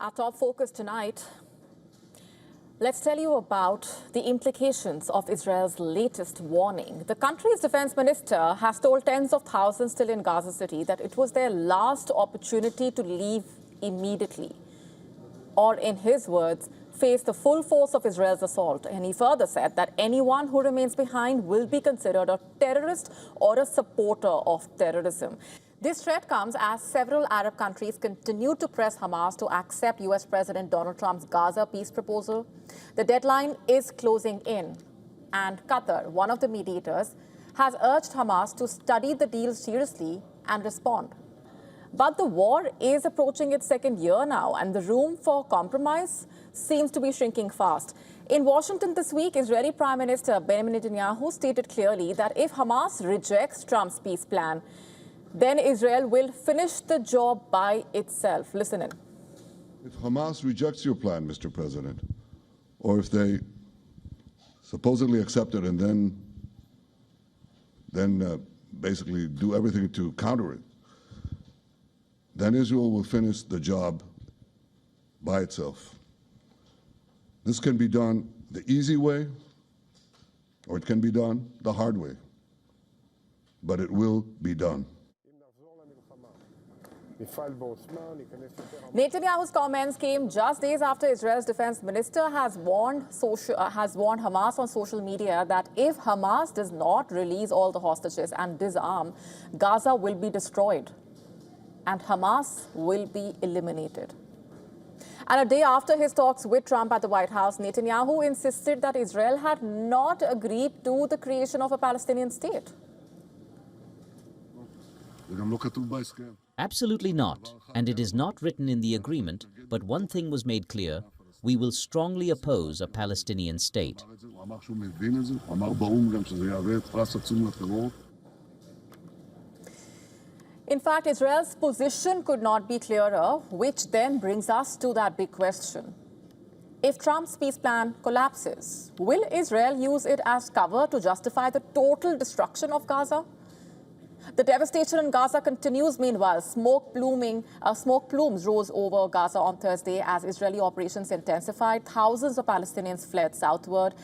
Our top focus tonight, let's tell you about the implications of Israel's latest warning. The country's defense minister has told tens of thousands still in Gaza City that it was their last opportunity to leave immediately, or in his words, face the full force of Israel's assault. And he further said that anyone who remains behind will be considered a terrorist or a supporter of terrorism. This threat comes as several Arab countries continue to press Hamas to accept U.S. President Donald Trump's Gaza peace proposal. The deadline is closing in, and Qatar, one of the mediators, has urged Hamas to study the deal seriously and respond. But the war is approaching its second year now, and the room for compromise seems to be shrinking fast. In Washington this week, Israeli Prime Minister Benjamin Netanyahu stated clearly that if Hamas rejects Trump's peace plan, then Israel will finish the job by itself. Listen in. If Hamas rejects your plan, Mr. President, or if they supposedly accept it and then basically do everything to counter it, then Israel will finish the job by itself. This can be done the easy way, or it can be done the hard way, but it will be done. Netanyahu's comments came just days after Israel's defense minister has warned Hamas on social media that if Hamas does not release all the hostages and disarm, Gaza will be destroyed and Hamas will be eliminated. And a day after his talks with Trump at the White House, Netanyahu insisted that Israel had not agreed to the creation of a Palestinian state. Absolutely not, and it is not written in the agreement, but one thing was made clear: we will strongly oppose a Palestinian state. In fact, Israel's position could not be clearer, which then brings us to that big question. If Trump's peace plan collapses, will Israel use it as cover to justify the total destruction of Gaza? The devastation in Gaza continues. Meanwhile, smoke plumes rose over Gaza on Thursday as Israeli operations intensified. Thousands of Palestinians fled southward,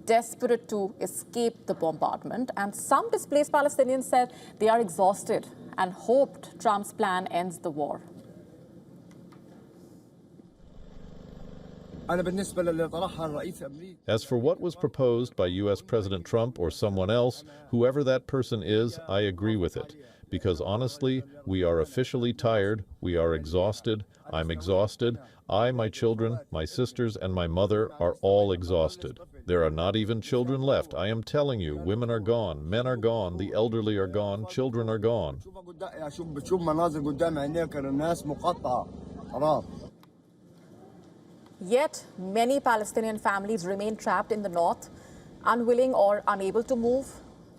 desperate to escape the bombardment. And some displaced Palestinians said they are exhausted and hoped Trump's plan ends the war. As for what was proposed by U.S. President Trump or someone else, whoever that person is, I agree with it. Because honestly, we are officially tired, we are exhausted, I'm exhausted, I, my children, my sisters, and my mother are all exhausted. There are not even children left. I am telling you, women are gone, men are gone, the elderly are gone, children are gone. Yet, many Palestinian families remain trapped in the north, unwilling or unable to move.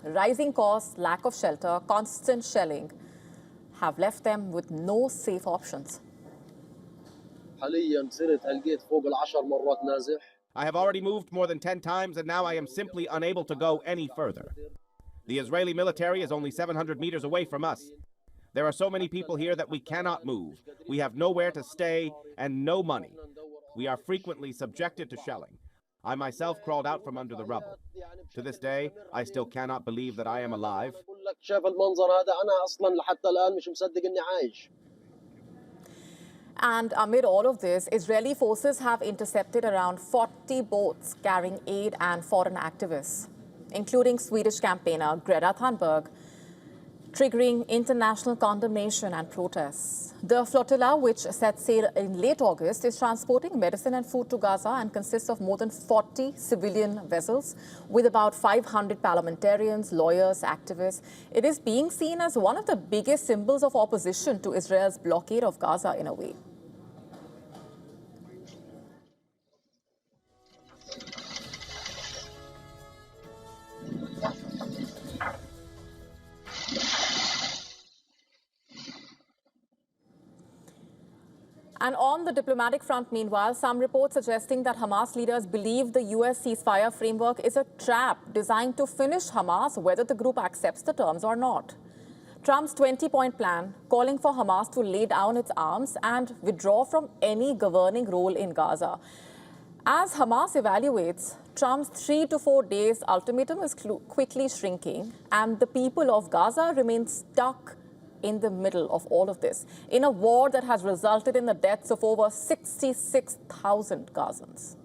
Rising costs, lack of shelter, constant shelling have left them with no safe options. I have already moved more than 10 times, and now I am simply unable to go any further. The Israeli military is only 700 meters away from us. There are so many people here that we cannot move. We have nowhere to stay and no money. We are frequently subjected to shelling. I myself crawled out from under the rubble. To this day, I still cannot believe that I am alive. And amid all of this, Israeli forces have intercepted around 40 boats carrying aid and foreign activists, including Swedish campaigner Greta Thunberg, triggering international condemnation and protests. The flotilla, which set sail in late August, is transporting medicine and food to Gaza and consists of more than 40 civilian vessels with about 500 parliamentarians, lawyers, activists. It is being seen as one of the biggest symbols of opposition to Israel's blockade of Gaza in a way. And on the diplomatic front, meanwhile, some reports suggesting that Hamas leaders believe the U.S. ceasefire framework is a trap designed to finish Hamas, whether the group accepts the terms or not. Trump's 20-point plan calling for Hamas to lay down its arms and withdraw from any governing role in Gaza. As Hamas evaluates, Trump's 3 to 4 days ultimatum is quickly shrinking, and the people of Gaza remain stuck in the middle of all of this, in a war that has resulted in the deaths of over 66,000 Gazans.